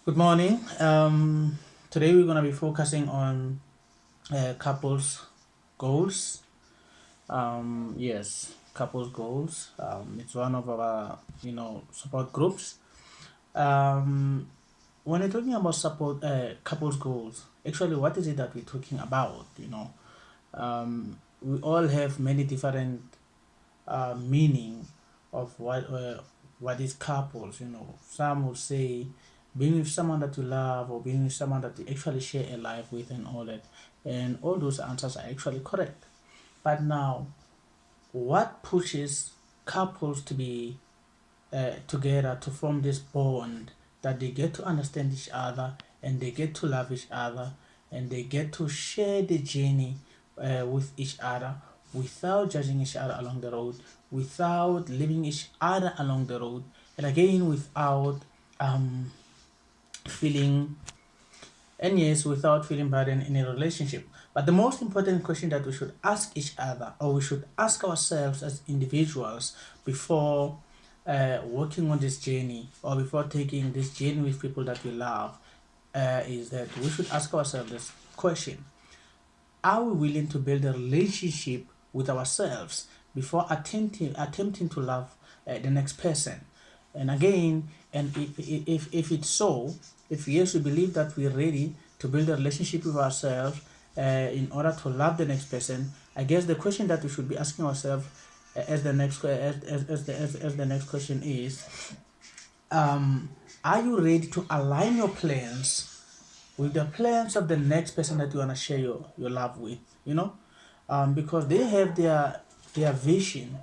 Good morning. Today we're going to be focusing on couples goals. Yes, couples goals. It's one of our support groups. Um, when we're talking about support couples goals, actually, what is it that we're talking about? We all have many different meaning of what is couples. Some would say being with someone that you love or being with someone that you actually share a life with and all that, and all those answers are actually correct. But now, what pushes couples to be together to form this bond that they get to understand each other and they get to love each other and they get to share the journey with each other without judging each other along the road, without leaving each other along the road, and again without um, feeling and yes, without feeling burdened in a relationship. But the most important question that we should ask each other, or we should ask ourselves as individuals before working on this journey, or before taking this journey with people that we love, is that we should ask ourselves this question: are we willing to build a relationship with ourselves before attempting to love the next person? And again, and if it's so, if yes, we believe that we're ready to build a relationship with ourselves in order to love the next person, I guess the question that we should be asking ourselves as the next question is, um, are you ready to align your plans with the plans of the next person that you want to share your love with? Because they have their vision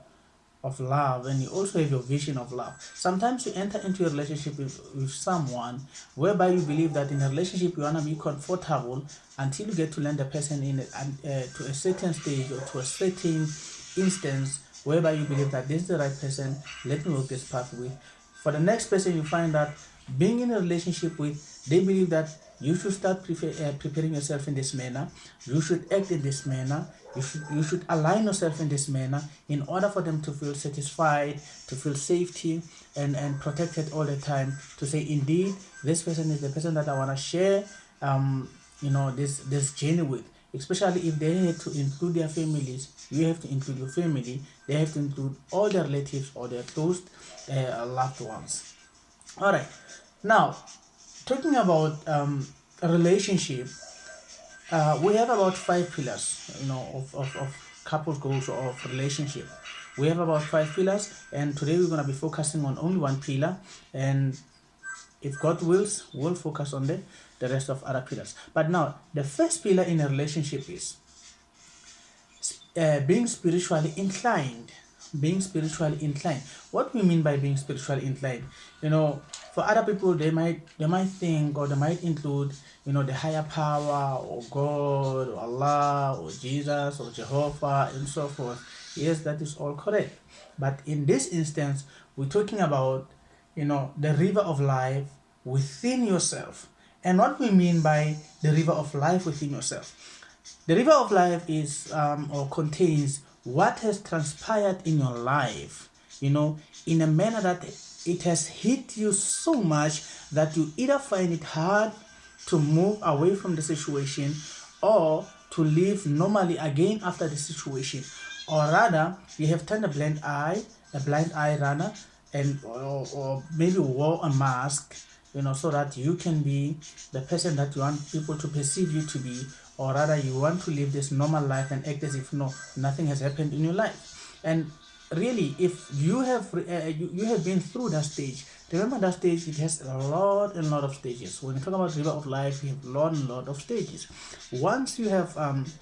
of love and you also have your vision of love. Sometimes you enter into a relationship with someone whereby you believe that in a relationship you want to be comfortable until you get to learn the person to a certain stage or to a certain instance whereby you believe that this is the right person, let me walk this path with. For the next person you find that being in a relationship with, they believe that you should start preparing yourself in this manner, you should act in this manner, you should align yourself in this manner in order for them to feel satisfied, to feel safety and protected all the time, to say indeed this person is the person that I want to share this journey with. Especially if they have to include their families, you have to include your family, they have to include all their relatives or their close loved ones. All right, now talking about a relationship, we have about five pillars, of couples goals or of relationship. We have about five pillars, and today we're going to be focusing on only one pillar. And if God wills, we'll focus on the rest of other pillars. But now, the first pillar in a relationship is being spiritually inclined. Being spiritually inclined. What we mean by being spiritually inclined, for other people they might think or they might include the higher power or God or Allah or Jesus or Jehovah and so forth. Yes, that is all correct. But in this instance, we're talking about the river of life within yourself. And what we mean by the river of life within yourself, the river of life is or contains what has transpired in your life, in a manner that it has hit you so much that you either find it hard to move away from the situation or to live normally again after the situation, or rather you have turned a blind eye rather, and or maybe wore a mask, so that you can be the person that you want people to perceive you to be, or rather you want to live this normal life and act as if nothing has happened in your life. And really, if you have you have been through that stage, remember that stage, it has a lot and lot of stages. When you talk about river of life, you have a lot and lot of stages. Once you have found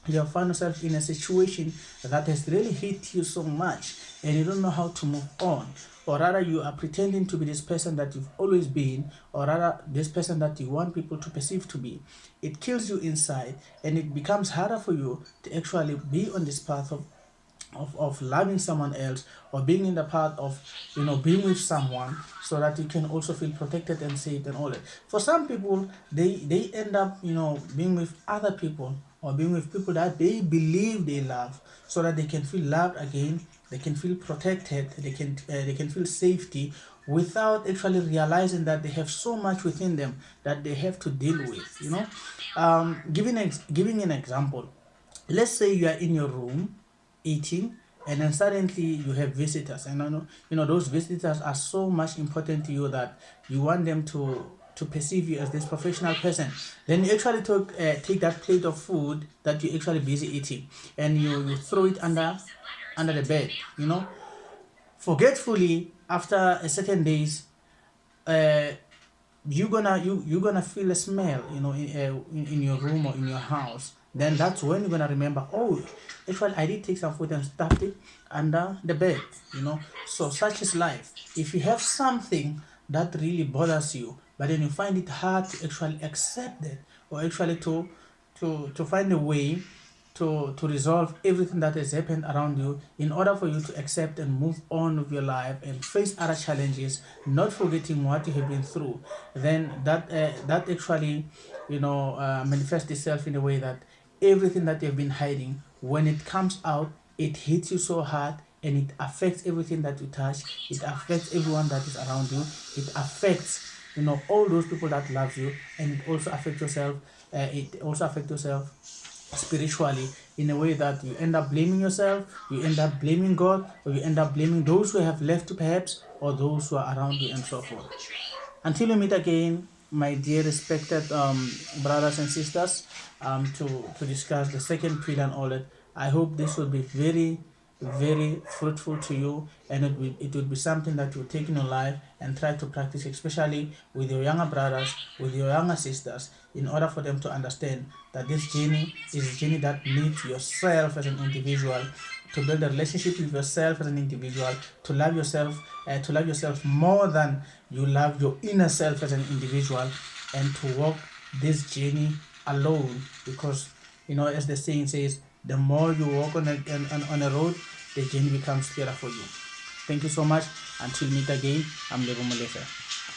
yourself in a situation that has really hit you so much and you don't know how to move on, or rather you are pretending to be this person that you've always been, or rather this person that you want people to perceive to be, it kills you inside and it becomes harder for you to actually be on this path of loving someone else, or being in the path of being with someone, so that you can also feel protected and safe and all that. For some people, they end up being with other people, or being with people that they believe they love, so that they can feel loved again, they can feel protected, they can feel safety, without actually realizing that they have so much within them that they have to deal with, giving an example. Let's say you are in your room eating, and then suddenly you have visitors, and those visitors are so much important to you that you want them to perceive you as this professional person. Then you actually take that plate of food that you're actually busy eating, and you throw it under the bed, forgetfully. After a certain days, uh, you're gonna feel a smell, in your room or in your house. Then that's when you're gonna remember, oh, actually I did take some food and stuffed it under the bed. So such is life. If you have something that really bothers you, but then you find it hard to actually accept it, or actually to find a way to resolve everything that has happened around you, in order for you to accept and move on with your life and face other challenges, not forgetting what you have been through, then that actually manifests itself in a way that everything that you've been hiding, when it comes out, it hits you so hard, and it affects everything that you touch. It affects everyone that is around you. It affects all those people that love you, and it also affects yourself spiritually, in a way that you end up blaming yourself, you end up blaming God, or you end up blaming those who have left you perhaps, or those who are around you, and so forth. Until we meet again, my dear respected brothers and sisters, to discuss the second pillar and all that, I hope this will be very, very fruitful to you, and it will be something that you take in your life and try to practice, especially with your younger brothers, with your younger sisters, in order for them to understand that this journey is a journey that needs yourself as an individual, to build a relationship with yourself as an individual, to love yourself more than you love your inner self as an individual, and to walk this journey alone. Because as the saying says, the more you walk on a road, the journey becomes clearer for you. Thank you so much. Until meet again, I'm Lebo Molefe.